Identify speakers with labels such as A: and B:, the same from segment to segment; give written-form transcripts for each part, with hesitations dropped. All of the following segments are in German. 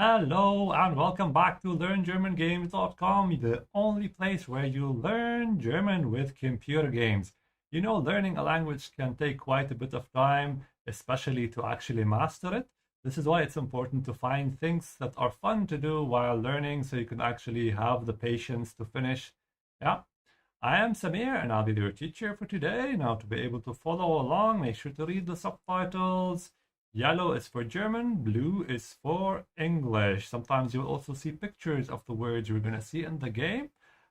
A: Hello and welcome back to LearnGermanGames.com, the only place where you learn German with computer games. You know, learning a language can take quite a bit of time, especially to actually master it. This is why it's important to find things that are fun to do while learning so you can actually have the patience to finish. Yeah, I am Samir and I'll be your teacher for today. Now, to be able to follow along, make sure to read the subtitles. Yellow is for German, blue is for English. Sometimes you'll also see pictures of the words you're going to see in the game,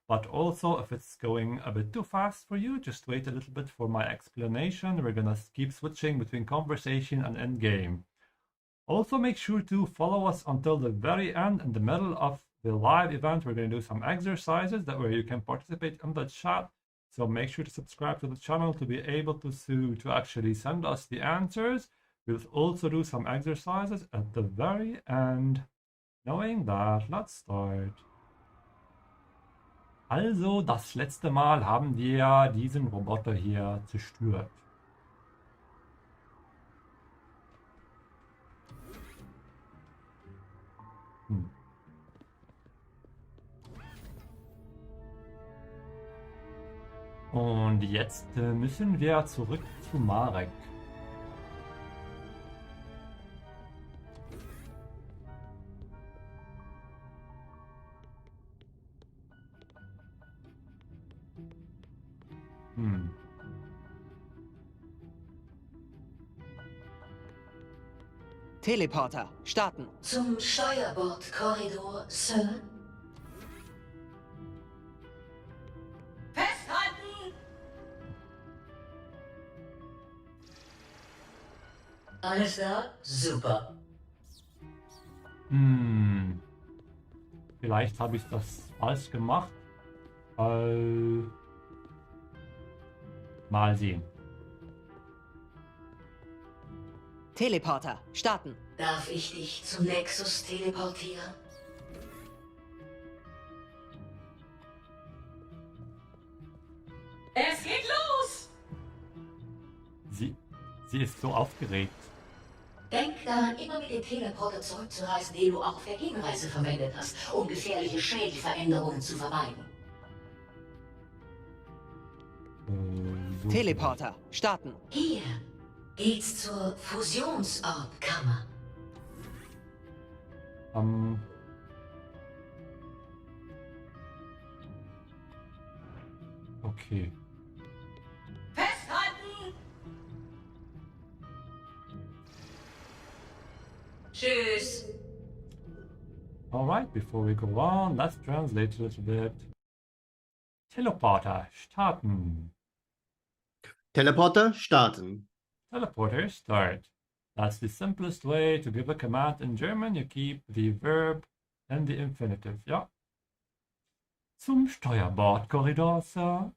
A: but also if it's going a bit too fast for you, just wait a little bit for my explanation. We're going to keep switching between conversation and end game. Also, make sure to follow us until the very end. In the middle of the live event, we're going to do some exercises that way you can participate in the chat. So make sure to subscribe to the channel to be able to actually send us the answers. We'll also do some exercises at the very end. Knowing that, let's start. Also, das letzte Mal haben wir diesen Roboter hier zerstört. Und jetzt müssen wir zurück zu Marek.
B: Teleporter, starten.
C: Zum Steuerbordkorridor, Sir. Festhalten! Alles da? Super.
A: Vielleicht habe ich das falsch gemacht. Mal sehen.
B: Teleporter, starten.
C: Darf ich dich zum Nexus teleportieren? Es geht los!
A: Sie ist so aufgeregt.
C: Denk daran, immer mit dem Teleporter zurückzureisen, den du auch auf der Hinreise verwendet hast, um gefährliche Schädelveränderungen zu vermeiden.
A: So
B: Teleporter, starten.
C: Hier geht's zur Fusionsorbkammer.
A: Okay.
C: Festhalten! Tschüss!
A: Alright, before we go on, let's translate a little bit. Teleporter starten.
D: Teleporter starten.
A: Teleporter start. That's the simplest way to give a command in German. You keep the verb and the infinitive, yeah? Zum Steuerbordkorridor, Sir.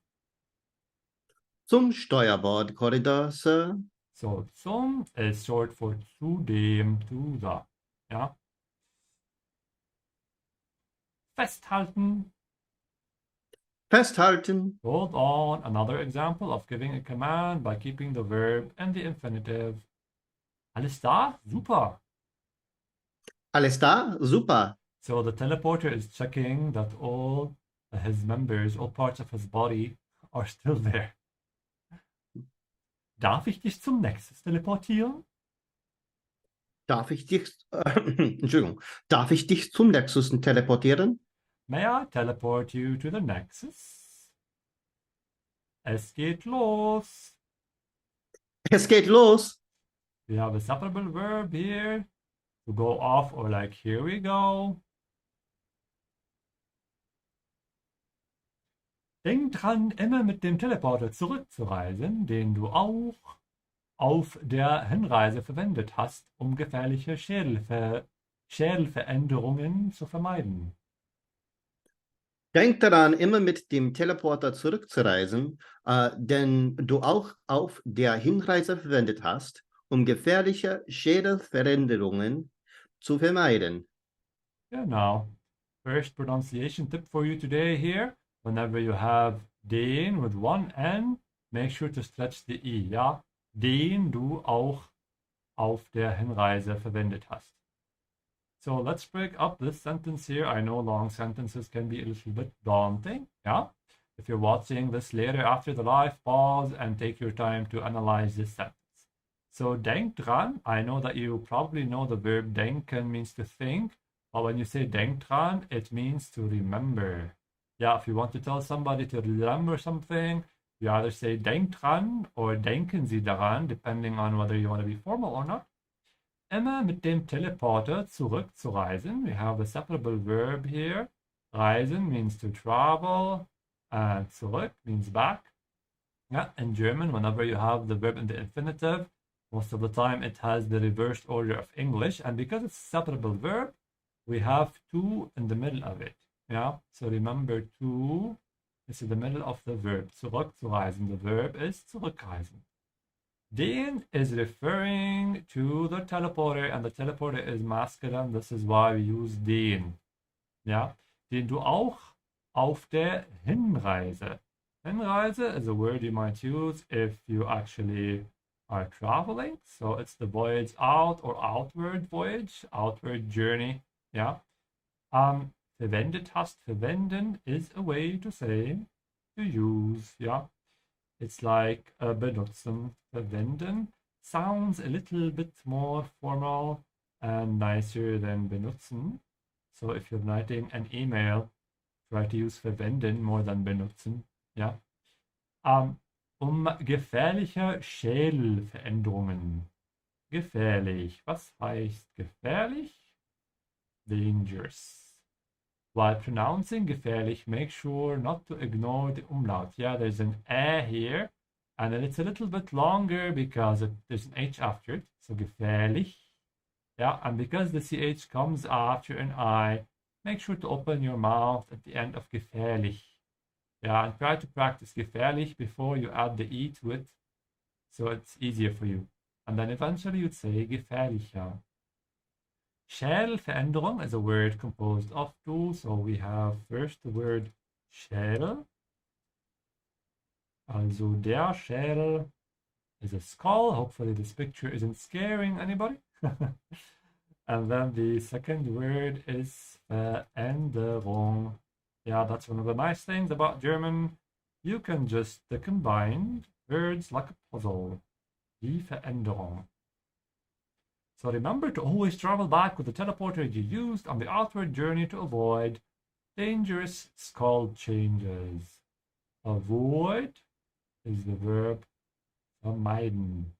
D: Zum Steuerbordkorridor, Sir.
A: So, zum is short for zu dem, to the, yeah? Festhalten.
D: Festhalten.
A: Hold on, another example of giving a command by keeping the verb and the infinitive. Alles da? Super.
D: Alles da? Super.
A: So the teleporter is checking that all his members, all parts of his body are still there. Darf ich dich zum Nexus teleportieren?
D: Darf ich dich, Entschuldigung, darf ich dich zum Nexus teleportieren?
A: May I teleport you to the Nexus? Es geht los.
D: Es geht los.
A: We have a separable verb here to go off, or like, here we go. Denk dran, immer mit dem Teleporter zurückzureisen, den du auch auf der Hinreise verwendet hast, um gefährliche Schädelveränderungen zu vermeiden.
D: Denk daran, immer mit dem Teleporter zurückzureisen, den du auch auf der Hinreise verwendet hast, um gefährliche Schädelveränderungen zu vermeiden.
A: Genau. First pronunciation tip for you today here. Whenever you have den with one N, make sure to stretch the E, ja? Den du auch auf der Hinreise verwendet hast. So let's break up this sentence here. I know long sentences can be a little bit daunting. Yeah. If you're watching this later after the live, pause and take your time to analyze this sentence. So denk dran, I know that you probably know the verb denken means to think, but when you say denk dran, it means to remember. Yeah, if you want to tell somebody to remember something, you either say denk dran or denken Sie daran, depending on whether you want to be formal or not. Immer mit dem Teleporter zurückzureisen. We have a separable verb here. Reisen means to travel, and zurück means back. Yeah, in German, whenever you have the verb in the infinitive, most of the time it has the reversed order of English. And because it's a separable verb, we have to in the middle of it. Yeah, so remember to is in the middle of the verb. Zurückzureisen. The verb is zurückreisen. Den is referring to the teleporter, and the teleporter is masculine. This is why we use den. Ja, den du auch auf der Hinreise. Hinreise is a word you might use if you actually are traveling. So it's the voyage out or outward voyage, outward journey. Ja. Verwendet hast, verwenden is a way to say to use. Ja. It's like benutzen, verwenden. Sounds a little bit more formal and nicer than benutzen. So if you're writing an email, try to use verwenden more than benutzen. Ja. Gefährliche Schädelveränderungen. Gefährlich. Was heißt gefährlich? Dangerous. While pronouncing gefährlich, make sure not to ignore the umlaut. Yeah, there's an here, and then it's a little bit longer because there's an H after it. So gefährlich. Yeah, and because the CH comes after an I, make sure to open your mouth at the end of gefährlich. Yeah, and try to practice gefährlich before you add the E to it, so it's easier for you. And then eventually you'd say gefährlicher. Schädelveränderung is a word composed of two. So we have first the word Schädel. Also der Schädel is a skull. Hopefully this picture isn't scaring anybody. And then the second word is Veränderung. Yeah, that's one of the nice things about German. You can just combine words like a puzzle. Die Veränderung. So remember to always travel back with the teleporter you used on the outward journey to avoid dangerous skull changes. Avoid is the verb vermeiden.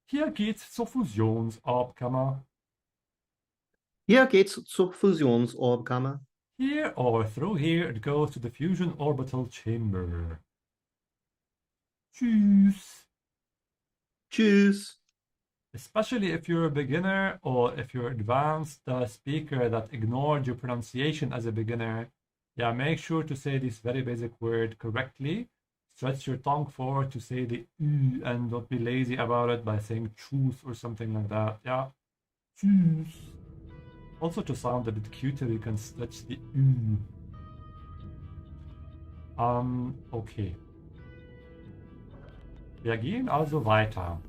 A: Hier geht's zur Fusionsorbkammer.
D: Hier geht's zur Fusionsorbkammer.
A: Here or through here it goes to the fusion orbital chamber. Tschüss.
D: Tschüss.
A: Especially if you're a beginner or if you're advanced speaker that ignored your pronunciation as a beginner, yeah, make sure to say this very basic word correctly. Stretch your tongue forward to say the U and don't be lazy about it by saying tschüss or something like that. Yeah. Tschüss. Also to sound a bit cuter, you can stretch the U. Okay. Wir gehen also weiter.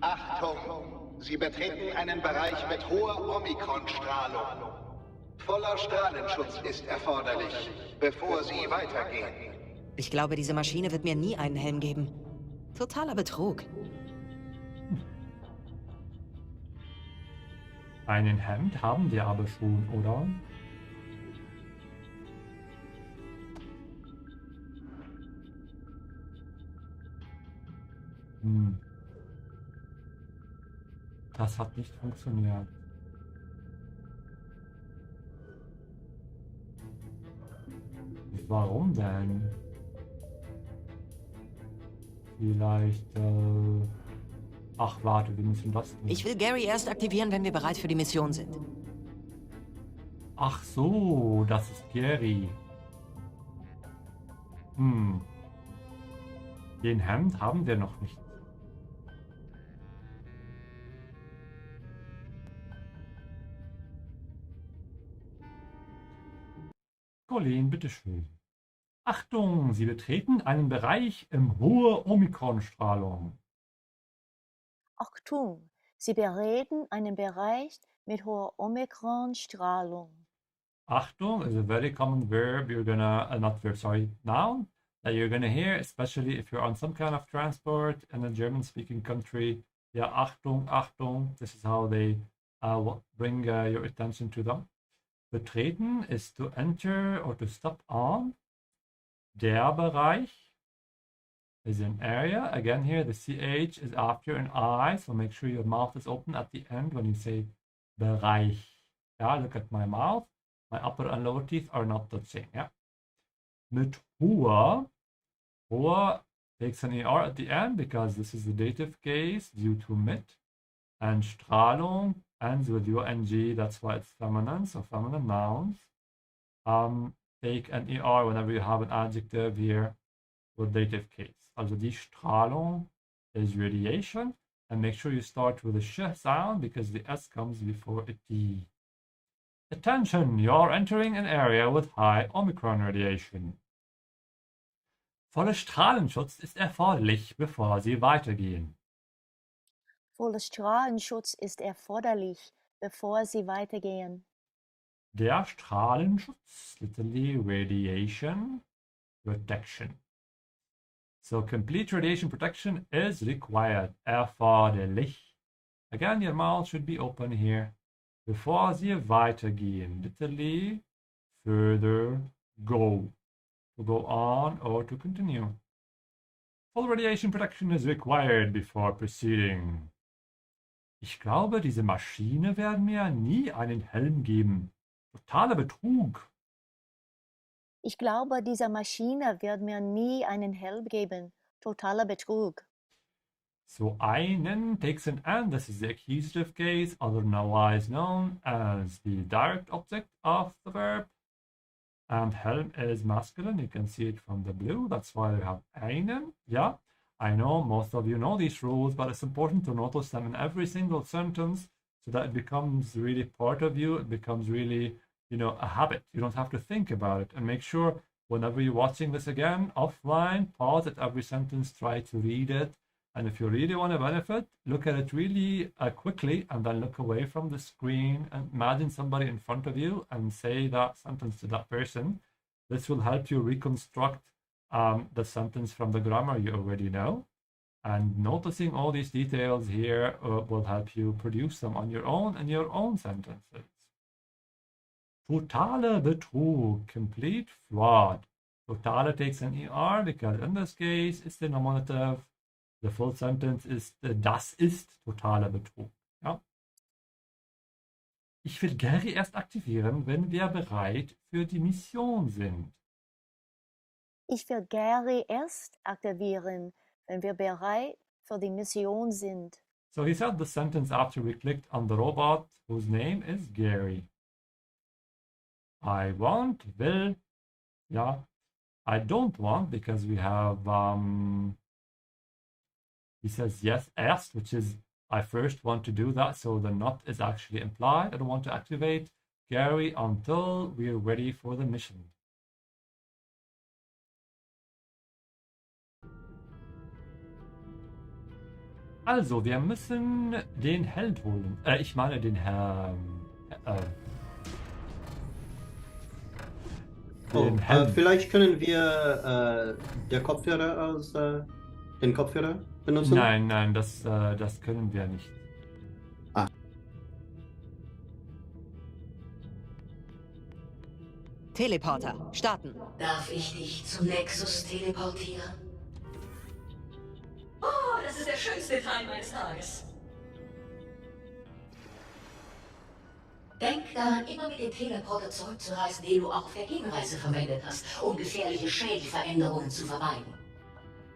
E: Achtung! Sie betreten einen Bereich mit hoher Omikron-Strahlung. Voller Strahlenschutz ist erforderlich, bevor Sie weitergehen.
B: Ich glaube, diese Maschine wird mir nie einen Helm geben. Totaler Betrug.
A: Einen Hemd haben wir aber schon, oder? Das hat nicht funktioniert. Warum denn? Vielleicht, Ach, warte, wir müssen das nicht.
B: Ich will Gary erst aktivieren, wenn wir bereit für die Mission sind.
A: Ach so, das ist Gary. Den Hemd haben wir noch nicht. Colleen, bitteschön. Achtung, Sie betreten einen Bereich im hohen Omikron-Strahlung.
F: Achtung, Sie bereden einen Bereich mit hoher Omikron-Strahlung.
A: Achtung is a very common verb you're gonna, not verb, sorry, noun that you're gonna hear, especially if you're on some kind of transport in a German-speaking country. Yeah, Achtung, Achtung. This is how they bring your attention to them. Betreten is to enter or to stop on. Der Bereich is an area. Again, here the CH is after an I, so make sure your mouth is open at the end when you say Bereich. Yeah, look at my mouth. My upper and lower teeth are not touching. Yeah. Mit hoher. Hoher takes an ER at the end because this is the dative case due to mit. And Strahlung ends with UNG. That's why it's feminine. So feminine nouns take an ER whenever you have an adjective here with dative case. Also die Strahlung is radiation. And make sure you start with a sh sound because the S comes before a T. Attention, you're entering an area with high Omicron radiation. Voller Strahlenschutz ist erforderlich, bevor Sie weitergehen.
F: Voller Strahlenschutz ist erforderlich, bevor Sie weitergehen.
A: Der Strahlenschutz, literally radiation protection. So complete radiation protection is required, erforderlich. Again, your mouth should be open here. Bevor Sie weitergehen, literally further go. To go on or to continue. Full radiation protection is required before proceeding. Ich glaube, diese Maschine werden mir nie einen Helm geben. Totaler Betrug.
F: Ich glaube, diese Maschine wird mir nie einen Helm geben. Totaler Betrug.
A: So einen takes an and. This is the accusative case, otherwise known as the direct object of the verb. And Helm is masculine. You can see it from the blue. That's why we have einen. Yeah, I know most of you know these rules, but it's important to notice them in every single sentence so that it becomes really part of you. It becomes really, a habit. You don't have to think about it. And make sure whenever you're watching this again, offline, pause at every sentence, try to read it. And if you really want to benefit, look at it really quickly and then look away from the screen and imagine somebody in front of you and say that sentence to that person. This will help you reconstruct the sentence from the grammar you already know. And noticing all these details here will help you produce them on your own and your own sentences. Totaler Betrug, complete fraud. Totale takes an ER because in this case it's the nominative. The full sentence ist, das ist totaler Betrug. Ja? Ich will Gary erst aktivieren, wenn wir bereit für die Mission sind.
F: Ich will Gary erst aktivieren, wenn wir bereit für die Mission sind.
A: So he said the sentence after we clicked on the robot whose name is Gary. I will, yeah. I don't want because we have, he says yes, erst, which is I first want to do that, so the not is actually implied. I don't want to activate Gary until we're ready for the mission. Also, wir müssen den Held holen. Ich meine den Helm.
D: Vielleicht können wir den Kopfhörer benutzen?
A: Nein, das können wir nicht.
D: Ah.
B: Teleporter, starten.
C: Darf ich dich zum Nexus teleportieren? Oh, das ist der schönste Teil meines Tages. Denk daran, immer mit dem Teleporter zurückzureisen, den du auch auf der Gegenreise verwendet hast, um gefährliche Schädelveränderungen zu vermeiden.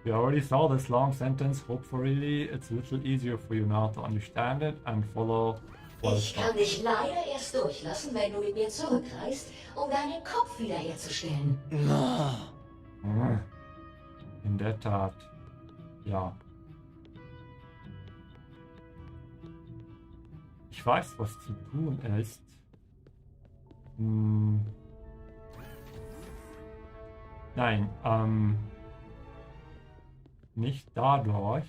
A: We already saw this long sentence. Hopefully it's a little easier for you now to understand it and follow.
C: Ich kann dich leider erst durchlassen, wenn du mit mir zurückreist, um deinen Kopf wiederherzustellen.
A: In der Tat. Ja. Ich weiß, was zu tun ist. Nein, nicht dadurch.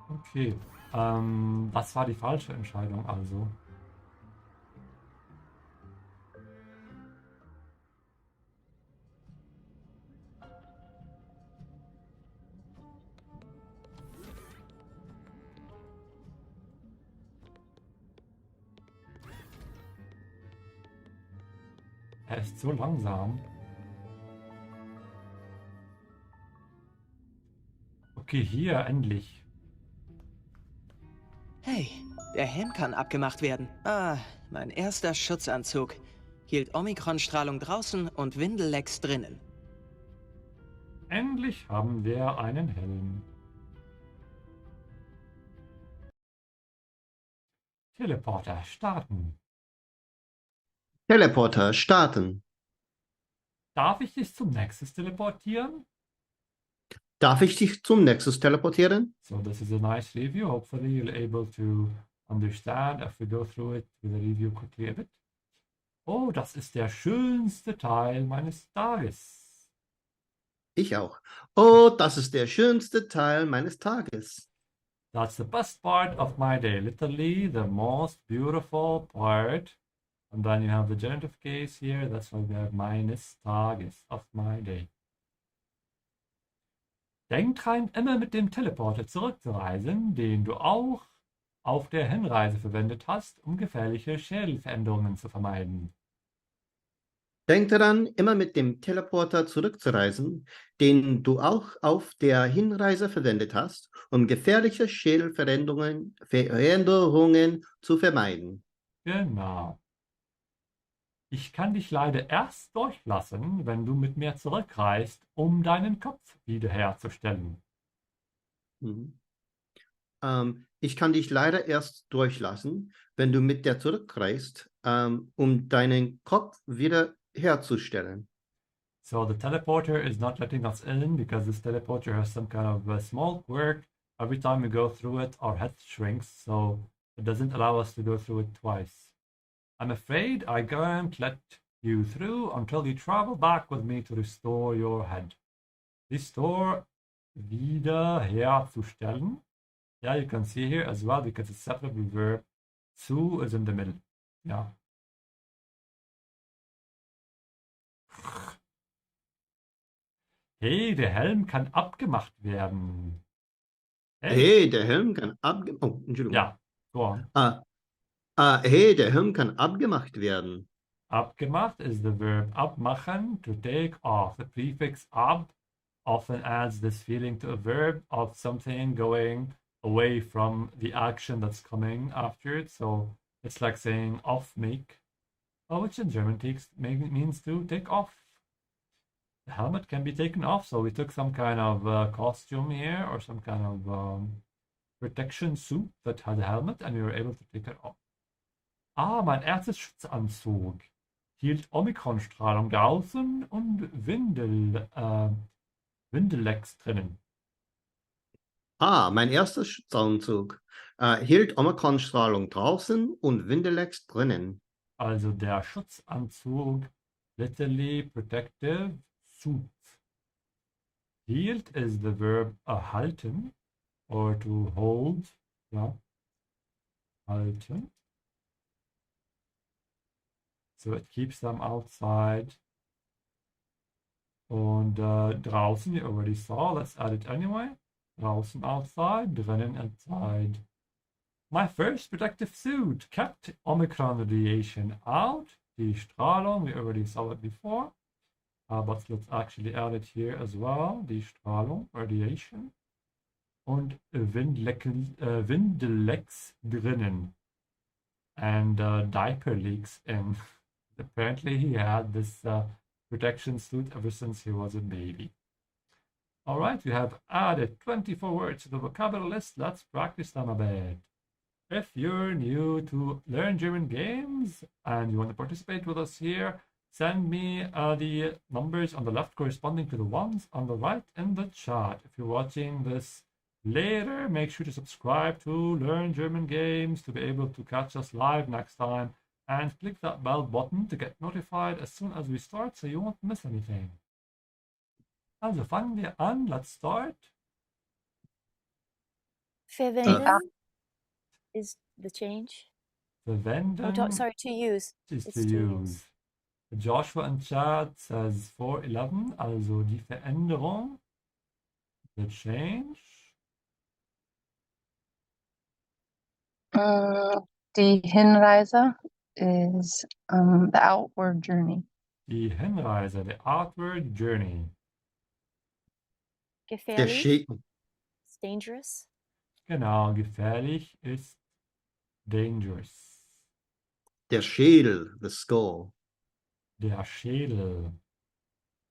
A: Okay, das war die falsche Entscheidung also. Er ist so langsam. Okay, hier endlich.
G: Hey, der Helm kann abgemacht werden. Ah, mein erster Schutzanzug. Hielt Omikron-Strahlung draußen und Windellecks drinnen.
A: Endlich haben wir einen Helm. Teleporter starten.
D: Teleporter starten.
A: Darf ich dich zum Nexus teleportieren?
D: Darf ich dich zum Nexus teleportieren?
A: So this is a nice review. Hopefully you're able to understand if we go through it with a review quickly a bit. Oh, das ist der schönste Teil meines Tages.
D: Ich auch. Oh, das ist der schönste Teil meines Tages.
A: That's the best part of my day. Literally the most beautiful part. And then you have the genitive case here. That's why we have meines Tages, of my day. Denk dran, immer mit dem Teleporter zurückzureisen, den du auch auf der Hinreise verwendet hast, um gefährliche Schädelveränderungen zu vermeiden.
D: Denk daran, immer mit dem Teleporter zurückzureisen, den du auch auf der Hinreise verwendet hast, um gefährliche Schädelveränderungen zu vermeiden.
A: Genau. Ich kann dich leider erst durchlassen, wenn du mit mir zurückreist, um deinen Kopf wiederherzustellen.
D: Mhm. Ich kann dich leider erst durchlassen, wenn du mit der zurückreist, um deinen Kopf wiederherzustellen.
A: So the teleporter is not letting us in because this teleporter has some kind of a small quirk. Every time we go through it, our head shrinks, so it doesn't allow us to go through it twice. I'm afraid I can't let you through until you travel back with me to restore your head. Restore, wiederherzustellen. Yeah, you can see here as well because it's separable verb. Zu is in the middle. Yeah. Hey, der Helm kann abgemacht werden.
D: Hey, der Helm kann Oh, Entschuldigung.
A: Ja, go on.
D: Hey, der Helm kann abgemacht werden.
A: Abgemacht is the verb abmachen, to take off. The prefix ab often adds this feeling to a verb of something going away from the action that's coming after it. So it's like saying off make, which in German means to take off. The helmet can be taken off, so we took some kind of costume here or some kind of protection suit that had a helmet and we were able to take it off. Ah, mein erstes Schutzanzug hielt Omikron-Strahlung draußen und Windellecks drinnen.
D: Mein erster Schutzanzug hielt Omikron-Strahlung draußen und Windelecks drinnen.
A: Also der Schutzanzug, literally protective suit. Hielt is the verb halten or to hold. Ja, halten. So it keeps them outside. Und draußen, you already saw, let's add it anyway. Draußen outside, drinnen inside. My first protective suit kept Omicron radiation out. Die Strahlung, we already saw it before. But let's actually add it here as well. Die Strahlung, radiation. Und Windelecks drinnen. And diaper leaks in. Apparently he had this protection suit ever since he was a baby. All right, we have added 24 words to the vocabulary list. Let's practice them a bit. If you're new to Learn German Games and you want to participate with us here, send me the numbers on the left corresponding to the ones on the right in the chat. If you're watching this later, make sure to subscribe to Learn German Games to be able to catch us live next time, and click that bell button to get notified as soon as we start so you won't miss anything. Also fangen wir an. Let's start.
F: Verwenden is the change.
A: Verwenden
F: Sorry, to use.
A: is
F: It's
A: to use. Joshua in chat says 411, also die Veränderung, the change.
H: Die Hinreise is the outward journey.
A: Die Hinreise, the outward journey.
D: Der
F: Gefährlich.
D: Schädel.
F: It's dangerous.
A: Genau, gefährlich ist dangerous.
D: Der Schädel, the skull.
A: Der Schädel,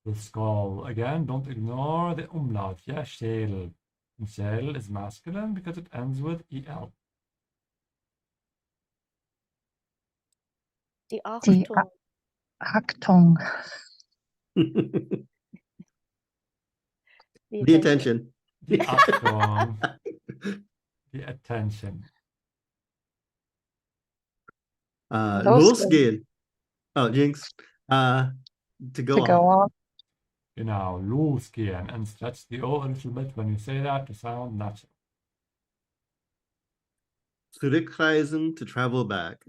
A: the skull. Again, don't ignore the umlaut. Yeah, Schädel. And Schädel is masculine because it ends with EL.
F: Die
H: Die
F: Achtung.
H: Achtung.
D: The attention.
A: Die Achtung. The attention.
D: Losgehen. Oh, Jinx. To go on.
A: Genau, losgehen. And stretch the O a little bit when you say that to sound natural.
D: Zurückreisen, to travel back.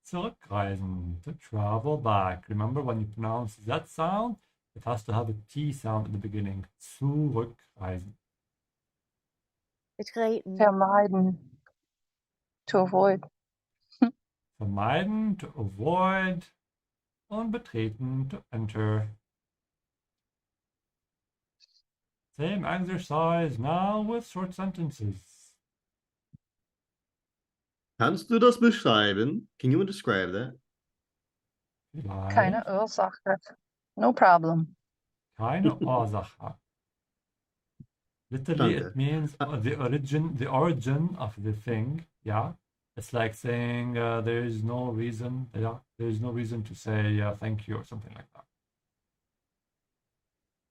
A: Zurückreisen, to travel back. Remember when you pronounce that sound, it has to have a T sound at the beginning. Zurückreisen.
F: Betreten.
H: Vermeiden. To avoid.
A: Vermeiden, to avoid. Und betreten, to enter. Same exercise now with short sentences.
D: Kannst du das beschreiben? Can you describe that?
A: Vielleicht.
H: Keine Ursache. No problem.
A: Keine Ursache. Literally,
D: Danke.
A: it means the origin of the thing. Yeah, it's like saying there is no reason. Yeah, there is no reason to say thank you or something like that.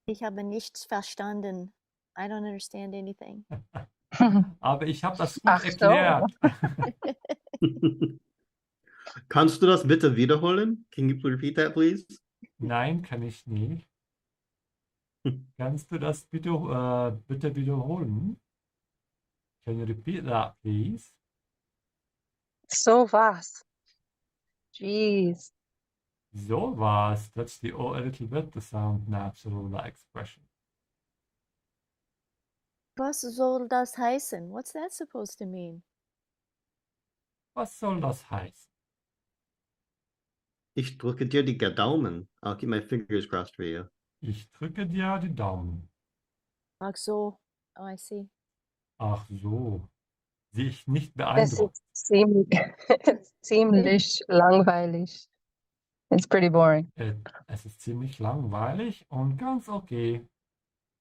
F: Ich habe nichts verstanden. I don't understand anything.
A: Aber ich habe das gut
H: Ach so.
A: erklärt.
D: Kannst du das bitte wiederholen? Can you repeat that, please?
A: Nein, kann ich nicht. Kannst du das bitte wiederholen? Can you repeat that, please?
H: So was. Jeez.
A: So was. Stretch the O a little bit to sound natural, the expression.
F: Was soll das heißen? What's that supposed to mean?
A: Was soll das heißen?
D: Ich drücke dir die Daumen. I'll keep my fingers crossed for you.
A: Ich drücke dir die Daumen.
F: Ach so. Oh, I see.
A: Ach so. Sich nicht
H: Es
A: beeindruckt.
H: ist ziemlich langweilig. It's pretty boring.
A: Es ist ziemlich langweilig und ganz okay.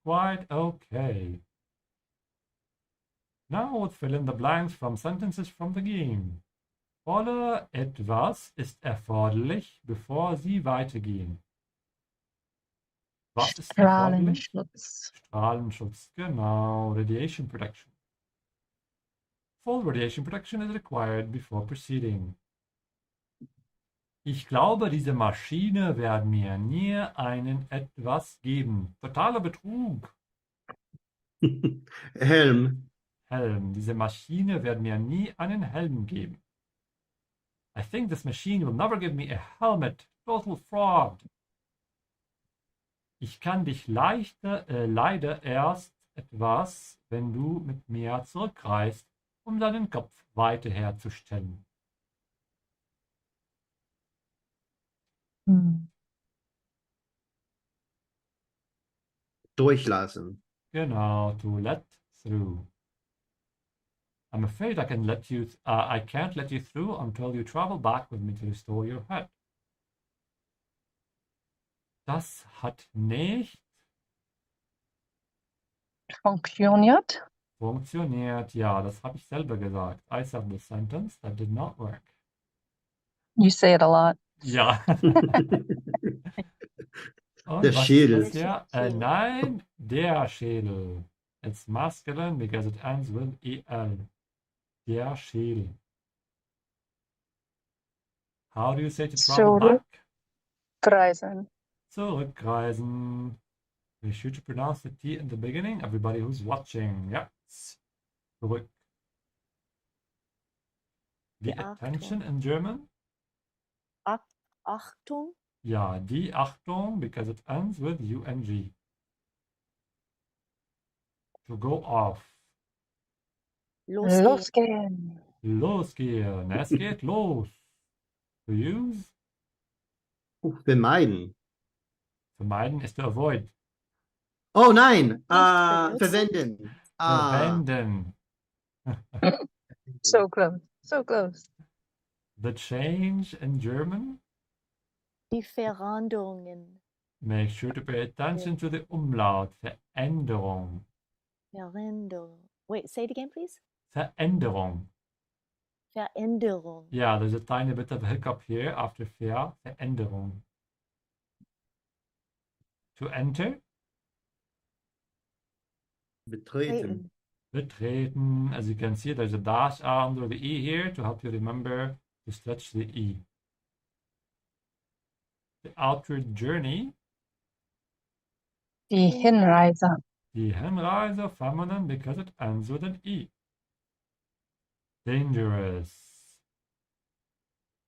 A: Quite okay. Now let's fill in the blanks from sentences from the game. Voller etwas ist erforderlich, bevor Sie weitergehen. Was ist erforderlich?
H: Strahlenschutz.
A: Strahlenschutz, genau. Radiation protection. Full radiation protection is required before proceeding. Ich glaube, diese Maschine wird mir nie einen etwas geben. Totaler Betrug.
D: Helm.
A: Helm. Diese Maschine wird mir nie einen Helm geben. I think this machine will never give me a helmet. Total fraud. Ich kann dich leider erst etwas, wenn du mit mir zurückreist, um deinen Kopf weiterherzustellen.
D: Durchlassen.
A: Genau, to let through. I'm afraid I can't let you through until you travel back with me to restore your head. Das hat nicht
H: Funktioniert.
A: Funktioniert, ja, das habe ich selber gesagt. I said the sentence, that did not work.
H: You say it a lot.
A: Ja.
D: Der
A: Und was ist
D: Schädel.
A: das hier?
F: Schädel.
A: Nein, der Schädel. It's masculine because it ends with EL. Der Schädel. How do you say to travel back?
H: Zurückreisen.
A: Zurückreisen. Be sure to pronounce the T in the beginning. Everybody who's watching. Ja. Zurück. Die attention in German?
F: Achtung.
A: Ja, die Achtung, because it ends with UNG. To go off.
F: Losgehen.
H: Losgehen.
A: Losgehen. Es geht los. To use.
D: Vermeiden.
A: Vermeiden ist to avoid.
D: Oh nein,
F: benutzen.
D: verwenden.
A: Verwenden.
H: So close. So close.
A: The change in German.
F: Die Veränderungen.
A: Make sure to pay attention to the umlaut. Veränderung.
F: Veränderung. Wait, say it again, please.
A: Veränderung.
F: Veränderung.
A: Yeah, there's a tiny bit of a hiccup here after Veränderung. To enter.
D: Betreten.
A: Betreten. As you can see, there's a dash under the E here to help you remember to stretch the E. The outward journey.
H: Die Hinreise.
A: Die Hinreise, feminine because it ends with an E. Dangerous.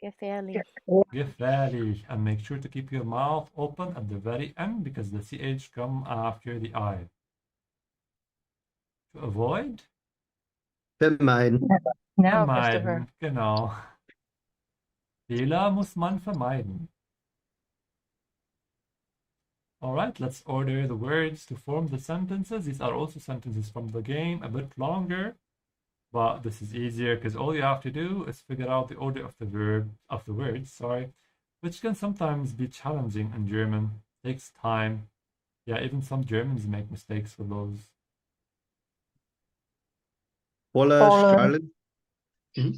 F: Gefährlich.
A: Gefährlich. And make sure to keep your mouth open at the very end because the CH come after the I. To avoid.
D: Vermeiden.
H: Now, Christopher.
A: Vermeiden. Genau. Fehler muss man vermeiden. All right, let's order the words to form the sentences. These are also sentences from the game, a bit longer, but this is easier because all you have to do is figure out the order of the words, sorry, which can sometimes be challenging in German. Takes time. Yeah, even some Germans make mistakes with those.
D: Voller
H: Voller
D: Strahlen.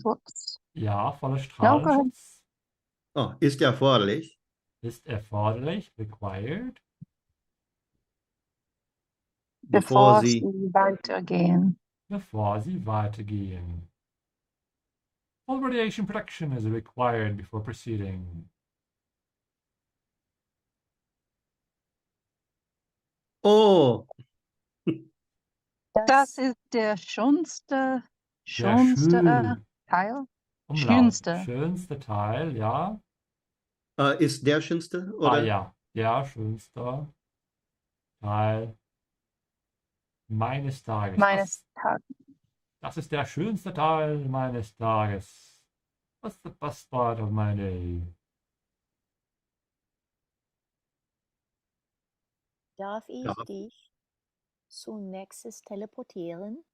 H: Schutz.
A: Ja, voller
H: No, go ahead.
A: Strahlenschutz
D: Oh, ist erforderlich.
A: ist erforderlich, required,
H: Bevor
D: Sie
H: sie weitergehen.
A: bevor sie weitergehen. Full radiation protection is required before proceeding.
D: Oh,
H: Das ist der schönste
A: Der schön.
H: Teil.
A: Umlaut.
H: Schönste.
A: Schönste Teil, ja.
D: ist der schönste,
A: Ah
D: oder?
A: ja, der schönste Teil meines Tages.
H: Meines Tages.
A: Das ist der schönste Teil meines Tages. What's the best part of my day?
F: Darf ich
D: Ja.
F: dich zunächst teleportieren?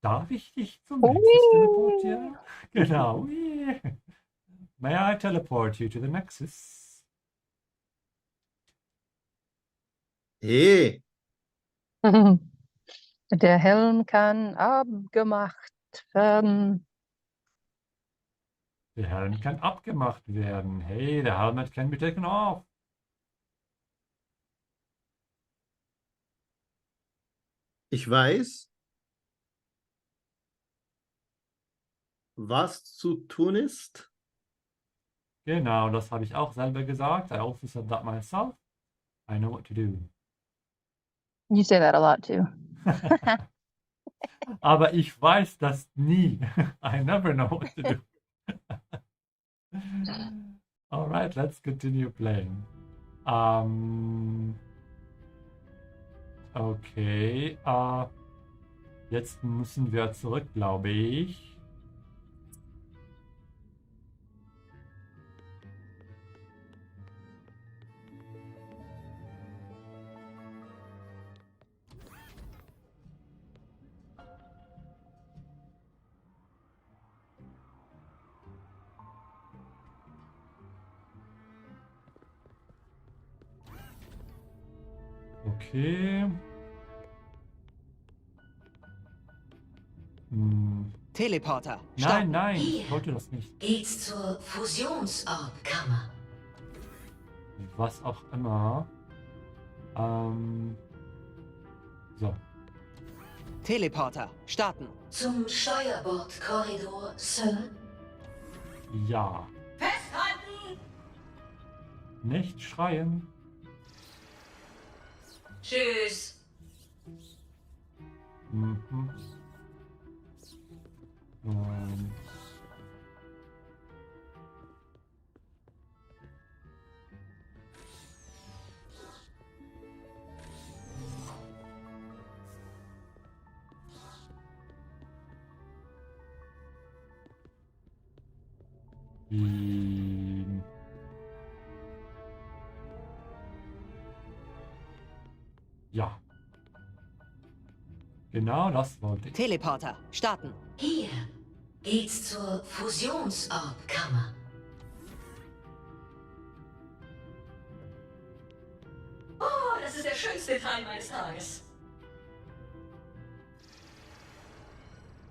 A: Darf ich dich zum Nexus teleportieren? Genau. May I teleport you to the Nexus?
D: Hey,
H: Der Helm kann abgemacht werden.
A: Der Helm kann abgemacht werden. Hey, the helmet can be taken off.
D: ich weiß, was zu tun ist.
A: Genau, das habe ich auch selber gesagt. I also said that myself. I know what to do.
H: You say that a lot too.
A: Aber ich weiß das nie. I never know what to do. All right, let's continue playing. Okay, jetzt müssen wir zurück, glaube ich. Okay.
G: Teleporter.
A: Nein,
G: Starten.
A: nein, ich
C: Hier
A: wollte das nicht.
C: geht's zur Fusionsorbkammer.
A: Was auch immer. So.
G: Teleporter. Starten.
C: Zum Steuerbordkorridor, Sir.
A: Ja.
C: Festhalten!
A: Nicht schreien.
C: Tschüss.
A: Mhm. Und ja. Genau das wollte ich.
G: Teleporter. Starten.
C: Hier geht's zur Fusionsorbkammer. Oh, das ist der schönste Teil meines Tages.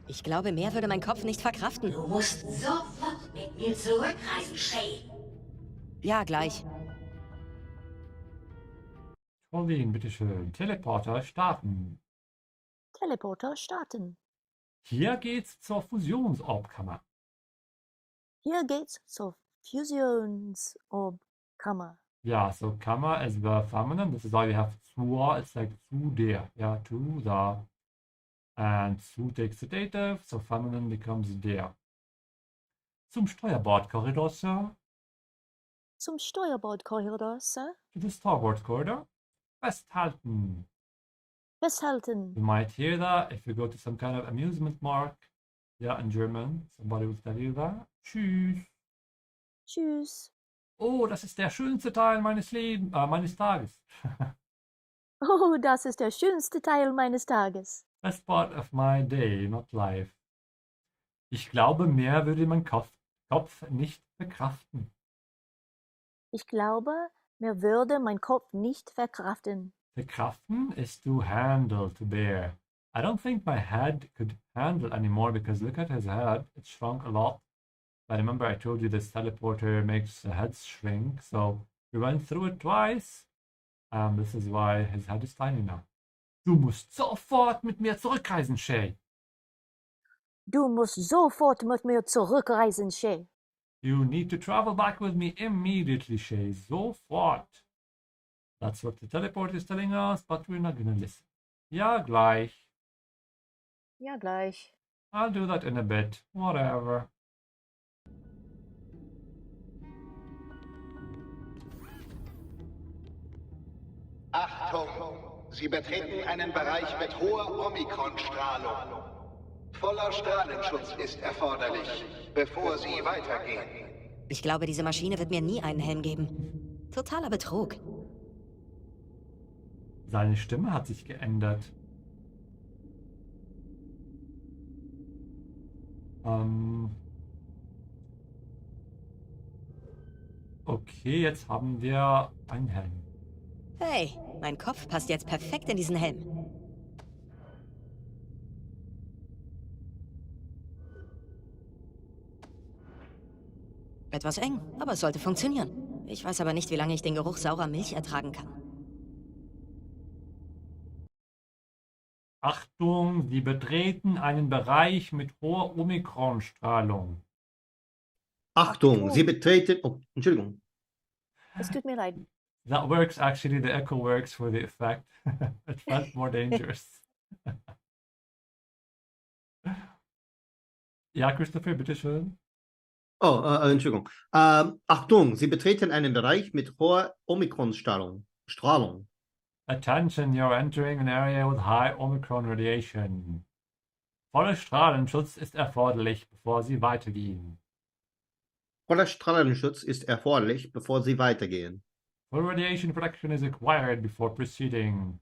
B: Ich glaube, mehr würde mein Kopf nicht verkraften.
C: Du musst sofort mit mir zurückreisen, Shay.
B: Ja, gleich.
A: Pauline, bitteschön. Teleporter starten.
F: Teleporter starten.
A: Hier geht's zur Fusionsorbkammer.
F: Hier geht's zur Fusionsorbkammer.
A: Yeah, so Kammer is the feminine. This is why we have zur. It's like zu der. Yeah, to the. And zu takes the dative, so feminine becomes der. Zum Steuerbordkorridor, Sir.
F: Zum Steuerbordkorridor, Sir.
A: To the starboard corridor. Festhalten.
F: Festhalten.
A: You might hear that if you go to some kind of amusement park. Yeah, in German. Somebody will tell you that. Tschüss.
F: Tschüss.
A: Oh, das ist der schönste Teil meines meines Tages.
F: Oh, das ist der schönste Teil meines Tages.
A: Best part of my day, not life. Ich glaube, mehr würde mein Kopf nicht verkraften.
F: Ich glaube, mir würde mein Kopf nicht verkraften.
A: Verkraften is to handle, to bear. I don't think my head could handle anymore because look at his head. It shrunk a lot. But remember I told you this teleporter makes the heads shrink. So we went through it twice. This is why his head is tiny now. Du musst sofort mit mir zurückreisen, Shay.
F: Du musst sofort mit mir zurückreisen, Shay.
A: You need to travel back with me immediately, Shay. Sofort. That's what the teleporter is telling us, but we're not gonna listen. Ja, gleich.
F: Ja, gleich.
A: I'll do that in a bit. Whatever.
E: Achtung! Sie betreten einen Bereich mit hoher Omikron-Strahlung. Voller Strahlenschutz ist erforderlich, bevor Sie weitergehen.
B: Ich glaube, diese Maschine wird mir nie einen Helm geben. Totaler Betrug.
A: Seine Stimme hat sich geändert. Okay, jetzt haben wir einen Helm.
B: Hey, mein Kopf passt jetzt perfekt in diesen Helm. Etwas eng, aber es sollte funktionieren. Ich weiß aber nicht, wie lange ich den Geruch saurer Milch ertragen kann.
A: Achtung, Sie betreten einen Bereich mit hoher Omikron-Strahlung.
D: Achtung, Sie betreten... Oh, Entschuldigung.
F: Es tut mir leid.
A: That works actually, the echo works for the effect. It felt more dangerous. Ja, Christopher, bitteschön.
D: Oh, Entschuldigung. Achtung, Sie betreten einen Bereich mit hoher Omikron-Strahlung.
A: Attention, you're entering an area with high Omicron radiation. Voller Strahlenschutz ist erforderlich, bevor Sie weitergehen.
D: Voller Strahlenschutz ist erforderlich, bevor Sie weitergehen.
A: Full radiation protection is required before proceeding.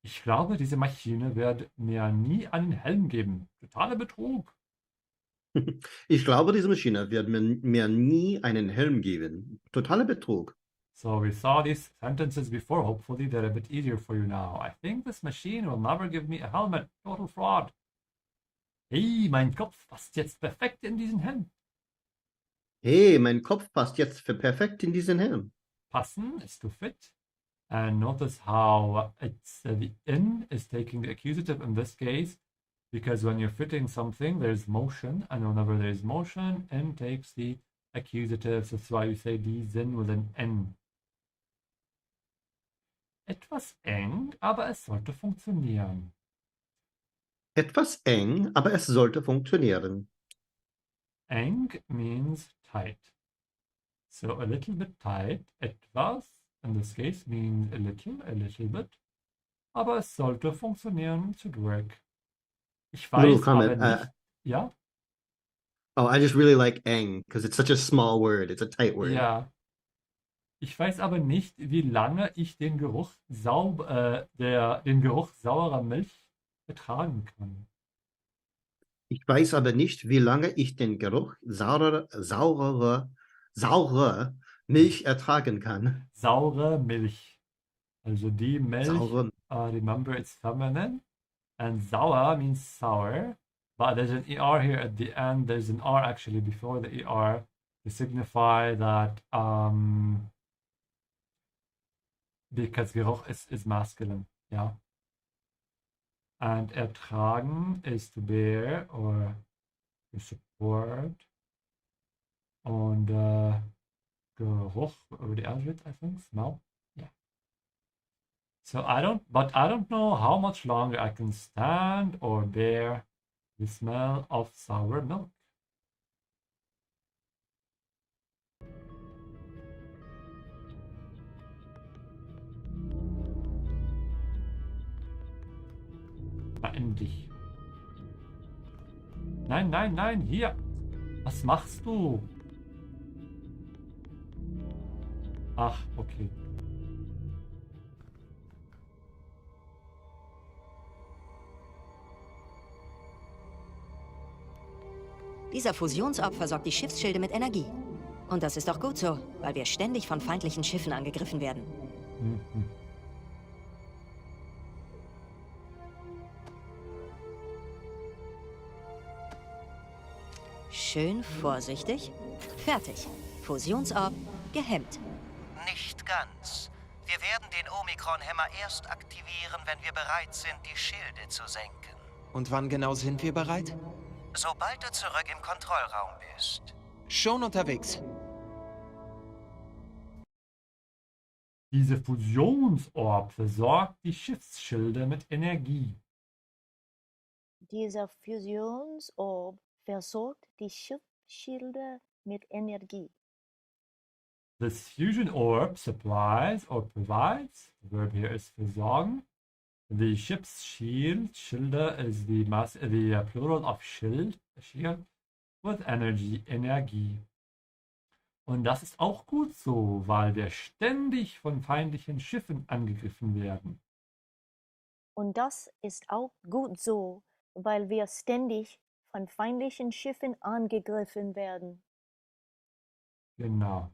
A: Ich glaube, diese Maschine wird mir nie einen Helm geben. Totaler Betrug.
D: Ich glaube, diese Maschine wird mir nie einen Helm geben. Totaler Betrug.
A: So we saw these sentences before. Hopefully they're a bit easier for you now. I think this machine will never give me a helmet. Total fraud. Hey, mein Kopf passt jetzt perfekt in diesen Helm.
D: Hey, mein Kopf passt jetzt perfekt in diesen Helm.
A: Passen is to fit. And notice how it's the in is taking the accusative in this case, because when you're fitting something, there's motion, and whenever there's motion, in takes the accusative. So that's why you say diesen with an N. Etwas eng, aber es sollte funktionieren.
D: Etwas eng, aber es sollte funktionieren.
A: Eng means tight. So a little bit tight, etwas, in this case means a little bit. Aber es sollte funktionieren, it should work. Ich
D: A little
A: weiß aber
D: comment.
A: nicht, ja?
D: Oh, I just really like eng because it's such a small word. It's a tight word.
A: Ja. Ich weiß aber nicht, wie lange ich den Geruch den Geruch saurer Milch ertragen kann.
D: Ich weiß aber nicht, wie lange ich den Geruch saurer Milch ertragen kann.
A: Saure Milch. Also die Milch,
D: Saure.
A: remember it's feminine, and sauer means sour, but there's an ER here at the end. There's an R actually before the ER to signify that because Geruch is masculine, yeah. And ertragen is to bear or to support. Und Geruch over the Auschwitz, I think, smell. Yeah. So I don't know how much longer I can stand or bear the smell of sour milk. Na, endlich. Nein, nein, nein, hier. Was machst du? Ach, okay.
B: Dieser Fusionsorb versorgt die Schiffsschilde mit Energie. Und das ist doch gut so, weil wir ständig von feindlichen Schiffen angegriffen werden.
A: Mhm.
B: Schön vorsichtig. Fertig. Fusionsorb gehemmt.
I: Nicht ganz. Wir werden den Omikron-Hämmer erst aktivieren, wenn wir bereit sind, die Schilde zu senken.
G: Und wann genau sind wir bereit?
I: Sobald du zurück im Kontrollraum bist.
G: Schon unterwegs.
A: Diese Fusionsorb versorgt die Schiffsschilde mit Energie.
F: Dieser Fusionsorb versorgt die Schiffsschilde mit Energie.
A: This fusion orb supplies or provides, the verb here is versorgen. The ship's Schilde is the plural of shield with energy, Energie. Und das ist auch gut so, weil wir ständig von feindlichen Schiffen angegriffen werden.
F: Und das ist auch gut so, weil wir ständig von feindlichen Schiffen angegriffen werden.
A: Genau.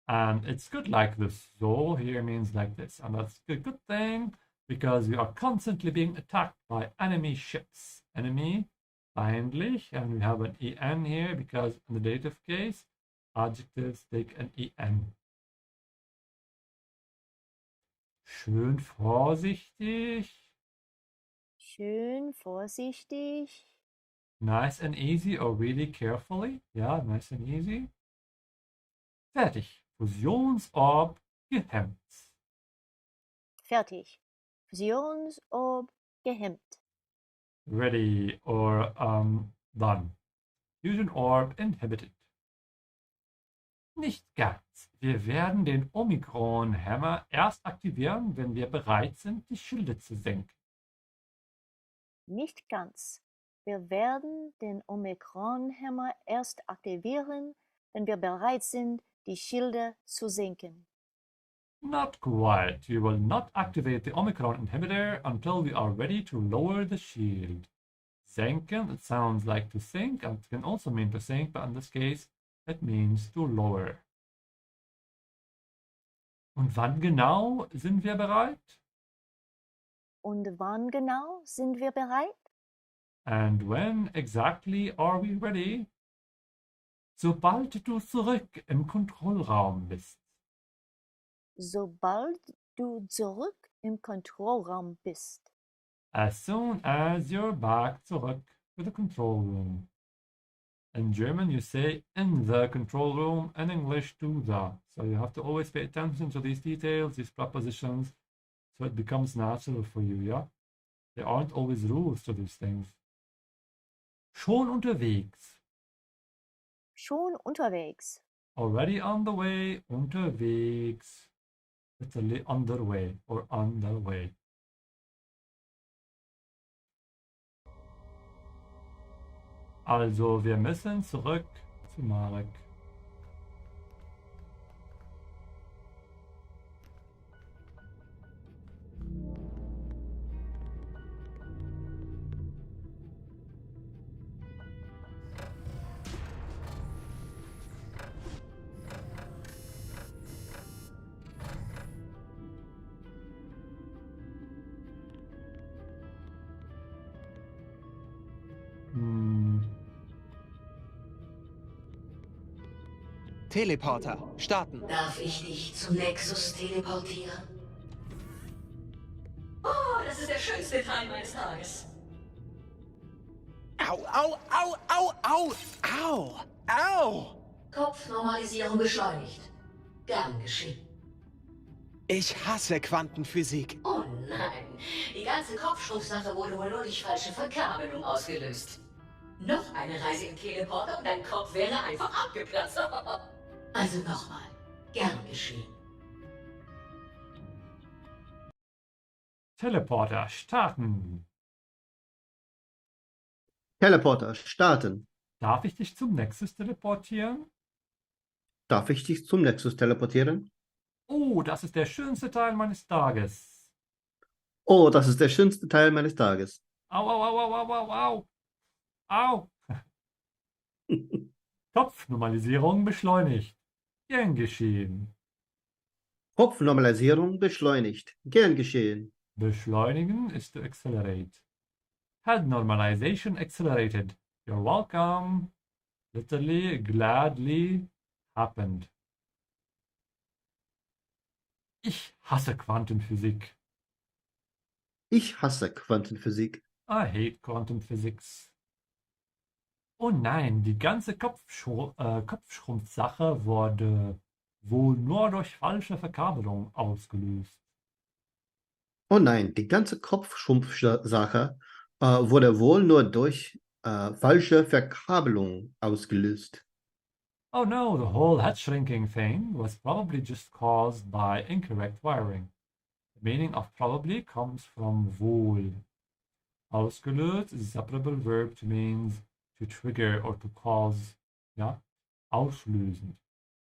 A: And it's good like this. So here means like this. And that's a good thing because we are constantly being attacked by enemy ships. Enemy, feindlich, and we have an en here because in the dative case, adjectives take an en. Schön vorsichtig.
F: Schön vorsichtig.
A: Nice and easy or really carefully. Ja, nice and easy. Fertig. Fusionsorb gehemmt.
F: Fertig. Fusionsorb gehemmt.
A: Ready or done. Fusion orb inhibited. Nicht ganz. Wir werden den Omikron-Hammer erst aktivieren, wenn wir bereit sind, die Schilde zu senken.
F: Nicht ganz. Wir werden den Omikron-Hammer erst aktivieren, wenn wir bereit sind, die Schilde zu senken.
A: Not quite. We will not activate the Omikron inhibitor until we are ready to lower the shield. Senken, it sounds like to sink, and it can also mean to sink, but in this case, it means to lower. Und wann genau sind wir bereit?
F: Und wann genau sind wir bereit?
A: And when exactly are we ready? Sobald du zurück im Kontrollraum bist.
F: Sobald du zurück im Kontrollraum bist.
A: As soon as you're back zurück to the control room. In German, you say in the control room, in English, to the. So you have to always pay attention to these details, these prepositions, so it becomes natural for you, yeah? There aren't always rules to these things. Schon unterwegs.
F: Schon unterwegs.
A: Already on the way, unterwegs. Literally on the way or on the way. Also, wir müssen zurück zu Marek.
G: Teleporter, starten.
C: Darf ich dich zum Nexus teleportieren? Oh, das ist der schönste Teil meines Tages.
G: Au, au, au, au, au, au, au.
C: Kopfnormalisierung beschleunigt. Gern geschehen.
G: Ich hasse Quantenphysik.
C: Oh nein, die ganze Kopfschrumpfsache wurde wohl nur durch falsche Verkabelung ausgelöst. Noch eine Reise im Teleporter und dein Kopf wäre einfach abgeplatzt. Also nochmal, gern geschehen.
A: Teleporter starten.
D: Teleporter starten.
A: Darf ich dich zum Nexus teleportieren?
D: Darf ich dich zum Nexus teleportieren?
A: Oh, das ist der schönste Teil meines Tages.
D: Oh, das ist der schönste Teil meines Tages.
A: Au, au, au, au, au, au, au. Au. Kopfnormalisierung beschleunigt. Gern geschehen.
D: Kopfnormalisierung beschleunigt. Gern geschehen.
A: Beschleunigen is to accelerate. Head normalization accelerated. You're welcome. Literally, gladly happened. Ich hasse Quantenphysik.
D: Ich hasse Quantenphysik.
A: I hate quantum physics. Oh nein, die ganze Kopfschrumpfsache wurde wohl nur durch falsche Verkabelung ausgelöst.
D: Oh nein, die ganze Kopfschrumpfsache wurde wohl nur durch falsche Verkabelung ausgelöst.
A: Oh no, the whole head shrinking thing was probably just caused by incorrect wiring. The meaning of probably comes from wohl. Ausgelöst is a separable verb to means to trigger or to cause. Ja, auslösend.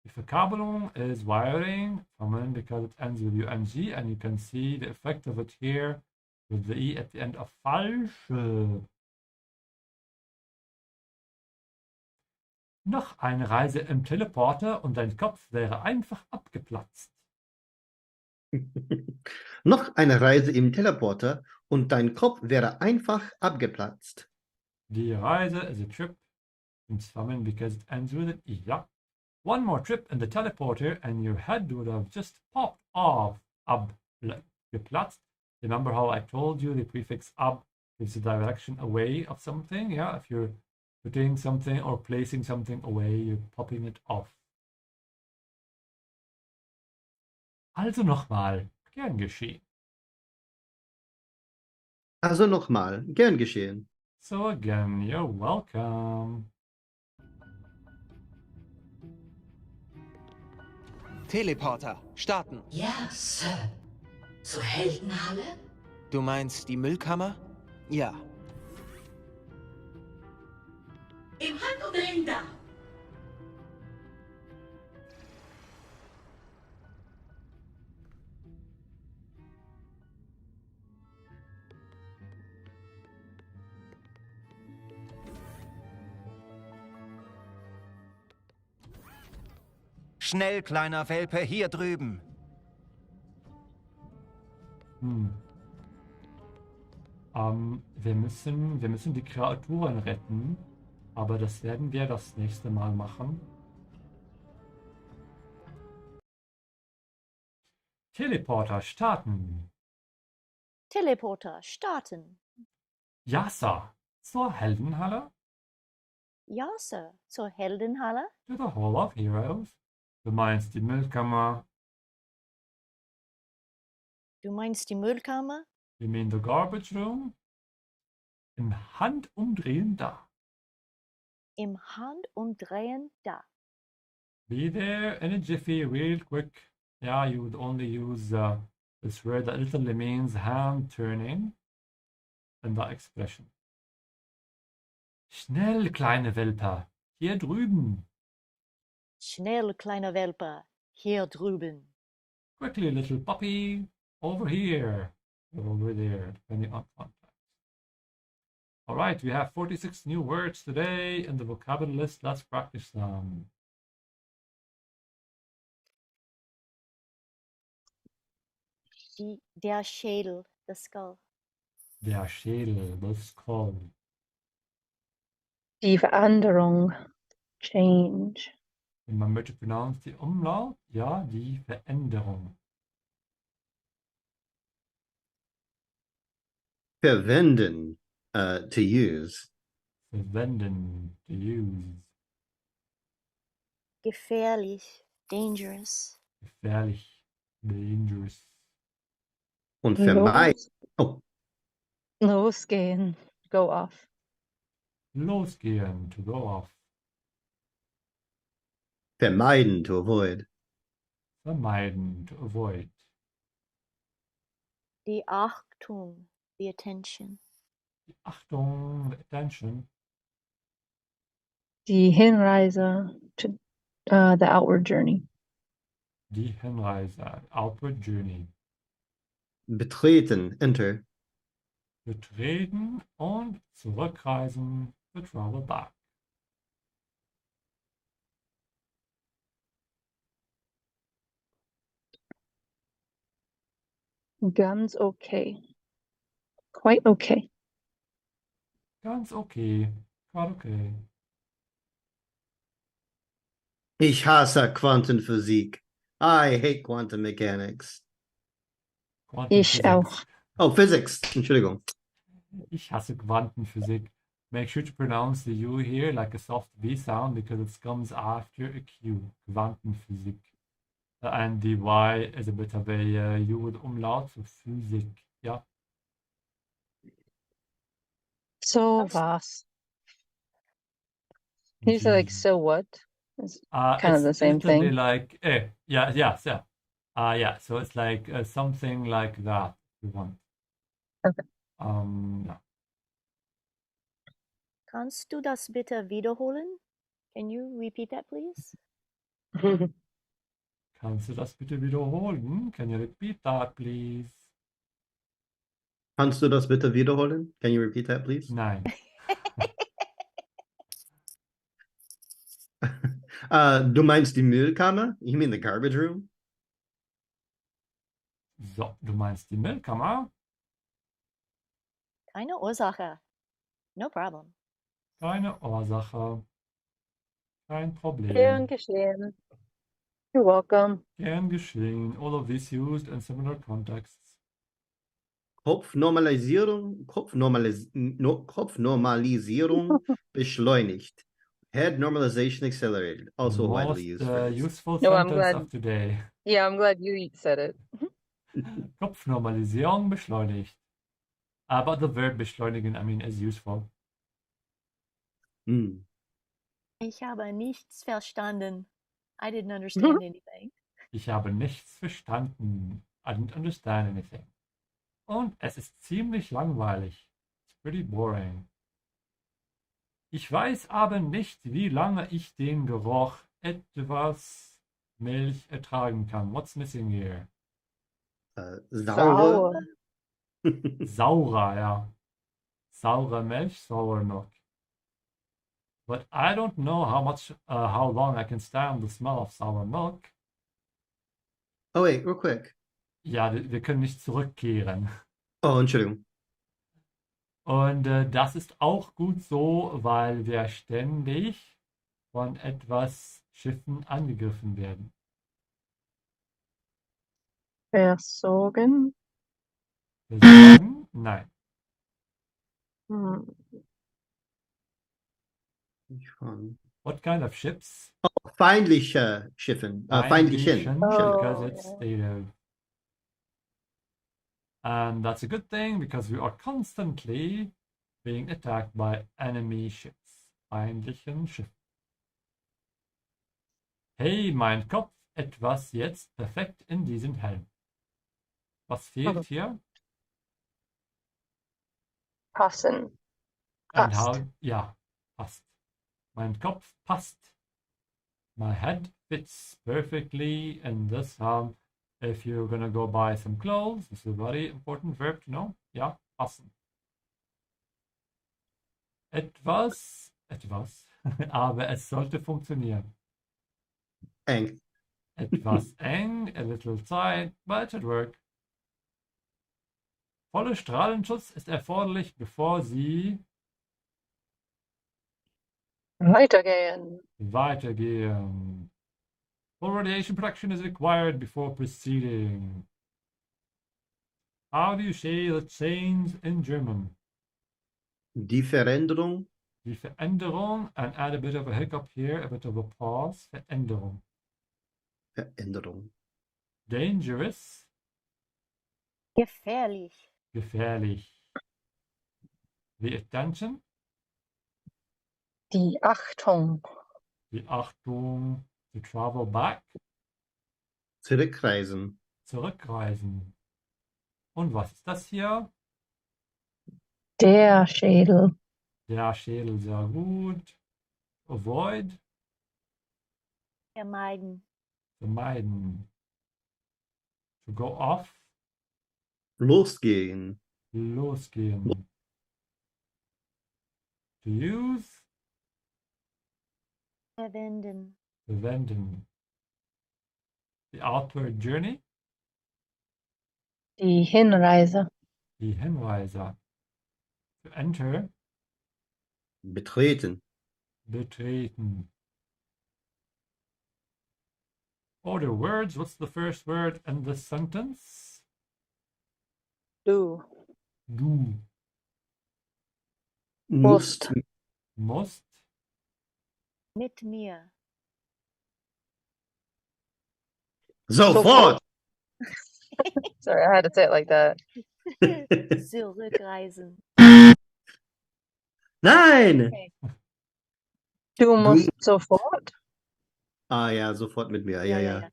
A: Die Verkabelung is wiring, common because it ends with UNG, and you can see the effect of it here with the E at the end of falsche. Noch eine Reise im Teleporter und dein Kopf wäre einfach abgeplatzt.
D: Noch eine Reise im Teleporter und dein Kopf wäre einfach abgeplatzt.
A: Die Reise is a trip. It's common because it ends with an E. Ja. One more trip in the teleporter and your head would have just popped off. Abgeplatzt. Remember how I told you the prefix ab gives the direction away of something? Yeah, if you're putting something or placing something away, you're popping it off. Also nochmal, gern geschehen.
D: Also nochmal, gern geschehen.
A: So again, you're welcome.
G: Teleporter, starten.
C: Ja, Sir. Zur Heldenhalle?
G: Du meinst die Müllkammer? Ja.
C: Im Handumdrehen da.
I: Schnell, kleiner Welpe, hier drüben.
A: Wir müssen die Kreaturen retten, aber das werden wir das nächste Mal machen. Teleporter starten.
F: Teleporter starten.
A: Ja, Sir. Zur Heldenhalle.
F: Ja, Sir. Zur Heldenhalle.
A: To the Hall of Heroes. Du meinst die Müllkammer.
F: Du meinst die Müllkammer?
A: You mean the garbage room? Im Handumdrehen da.
F: Im Handumdrehen da.
A: Be there in a jiffy, real quick. Yeah, you would only use this word that literally means hand turning in that expression. Schnell, kleine Welpe, hier drüben.
F: Schnell, kleiner Welpe, hier drüben.
A: Quickly, little puppy, over here. Or over there, depending on context. All right, we have 46 new words today in the vocabulary list. Let's practice them.
F: Der Schädel, the skull.
A: Der Schädel, the skull.
H: Die Veränderung. Change.
A: Remember to pronounce the umlaut. Ja, die Veränderung.
D: Verwenden, to use.
A: Verwenden, to use.
F: Gefährlich, dangerous.
A: Gefährlich, dangerous.
D: Und vermeiden. Oh,
H: Losgehen. Go off.
A: Losgehen, to go off.
D: vermeiden, to avoid.
A: Vermeiden, to avoid.
F: Die Achtung, the attention.
A: Die Achtung, attention.
H: Die Hinreise to the outward journey.
A: Die Hinreise, outward journey.
D: Betreten, enter.
A: Betreten und zurückreisen, to travel back.
H: Ganz okay. Quite okay.
A: Ganz okay, quite okay.
D: Ich hasse Quantenphysik. I hate quantum mechanics.
A: Quantum
H: Ich
A: physics.
H: auch.
D: Oh, physics. Entschuldigung.
A: Ich hasse Quantenphysik. Make sure to pronounce the U here like a soft V sound because it comes after a Q. Quantenphysik. And the Y is a bit of a U with umlaut, so Physik. Yeah.
H: So was. Can you say like so what? It's kind of the same
A: literally
H: thing.
A: like yeah. Yeah. So it's like something like that we want.
H: Okay.
A: Yeah.
F: Kannst du das bitte wiederholen? Can you repeat that, please?
A: Kannst du das bitte wiederholen? Can you repeat that, please?
D: Kannst du das bitte wiederholen? Can you repeat that, please?
A: Nein.
D: Du meinst die Müllkammer? You mean the garbage room?
A: So, du meinst die Müllkammer?
F: Keine Ursache. No problem.
A: Keine Ursache. Kein Problem.
H: Gern geschehen. You're welcome.
A: Gern geschehen. All of this used in similar contexts.
D: Kopfnormalisierung beschleunigt. Head normalization accelerated. Also a widely used phrase.
A: Useful
H: No, I'm
A: sentence
H: glad.
A: of today.
H: Yeah, I'm glad you said it.
A: Kopfnormalisierung beschleunigt. But the verb beschleunigen, I mean, is useful.
D: Hm.
F: Ich habe nichts verstanden. I didn't understand anything.
A: Ich habe nichts verstanden. I didn't understand anything. Und es ist ziemlich langweilig. It's pretty boring. Ich weiß aber nicht, wie lange ich den Geruch etwas Milch ertragen kann. What's missing here?
D: Sauer.
A: Saurer, ja. Saure Milch, sour milk. But I don't know how long I can stand the smell of sour milk.
D: Oh, wait, real quick.
A: Ja, wir können nicht zurückkehren.
D: Oh, Entschuldigung.
A: Und das ist auch gut so, weil wir ständig von etwas Schiffen angegriffen werden.
H: Versorgen.
A: Versorgen? Nein.
H: Hm.
A: What kind of ships?
D: Feindliche Schiffen, feindlichen
A: Feindlichen,
D: Schiffen.
A: because
H: Oh,
A: it's
H: yeah.
A: dative. And that's a good thing because we are constantly being attacked by enemy ships. Feindlichen Schiffen. Hey, mein Kopf, etwas jetzt perfekt in diesen Helm. Was fehlt hier?
H: Passen.
A: And
H: Passt.
A: how, ja, passt. Mein Kopf passt. My head fits perfectly in this helm. If you're gonna go buy some clothes, this is a very important verb to know. Ja, passen. Etwas, aber es sollte funktionieren.
D: Eng.
A: Etwas eng, a little tight, but it should work. Voller Strahlenschutz ist erforderlich, bevor Sie
H: Weitergehen.
A: weitergehen. Full radiation protection is required before proceeding. How do you say the change in German?
D: Die Veränderung.
A: Die Veränderung, and add a bit of a hiccup here, a bit of a pause. Veränderung.
D: Veränderung.
A: Dangerous.
F: Gefährlich.
A: Gefährlich. The attention.
H: Die Achtung.
A: Die Achtung. To travel back.
D: Zurückreisen.
A: Zurückreisen. Und was ist das hier?
H: Der Schädel.
A: Der Schädel, sehr gut. Avoid.
F: Vermeiden.
A: Vermeiden. To go off.
D: Losgehen.
A: Losgehen. To use.
F: Verwenden.
A: Verwenden. The outward journey.
H: Die Hinreise.
A: Die Hinweise. To enter.
D: Betreten.
A: Betreten. Order words. What's the first word in the sentence?
H: Du.
A: Du.
H: Musst.
A: Musst.
F: Mit mir.
D: Sofort.
H: Sorry, I had to say it like that.
F: Zurückreisen.
D: Nein.
F: Okay.
H: Du musst sofort.
D: Ah ja, sofort mit mir. Ja.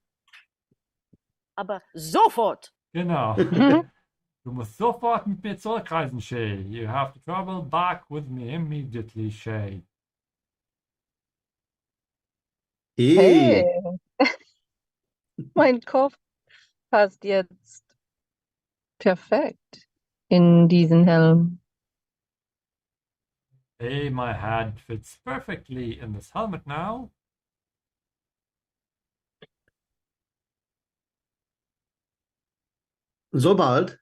F: Aber sofort.
A: Genau. Du musst sofort mit mir zurückreisen, Shay. You have to travel back with me immediately, Shay.
H: Hey. Mein Kopf passt jetzt perfekt in diesen Helm.
A: Hey, my head fits perfectly in this helmet now.
D: Sobald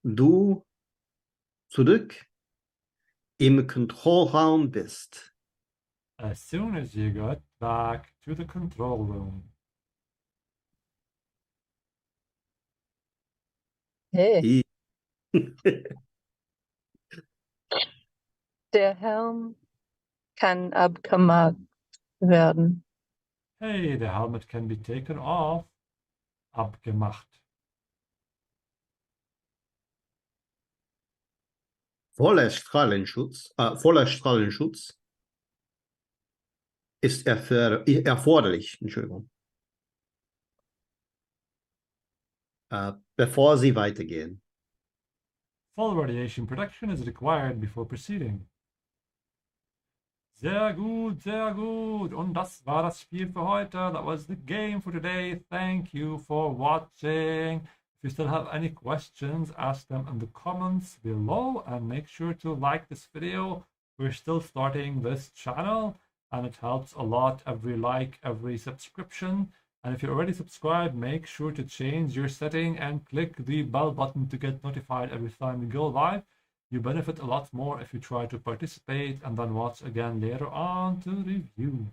D: du zurück im Kontrollraum bist.
A: As soon as you got back to the control room.
H: Hey. Der Helm kann abgemacht werden.
A: Hey, the helmet can be taken off. Abgemacht.
D: Voller Strahlenschutz ist erforderlich, Entschuldigung, bevor Sie weitergehen.
A: Full radiation protection is required before proceeding. Sehr gut, sehr gut. Und das war das Spiel für heute. That was the game for today. Thank you for watching. If you still have any questions, ask them in the comments below and make sure to like this video. We're still starting this channel and it helps a lot, every like, every subscription. And if you're already subscribed, make sure to change your setting and click the bell button to get notified every time we go live. You benefit a lot more if you try to participate and then watch again later on to review.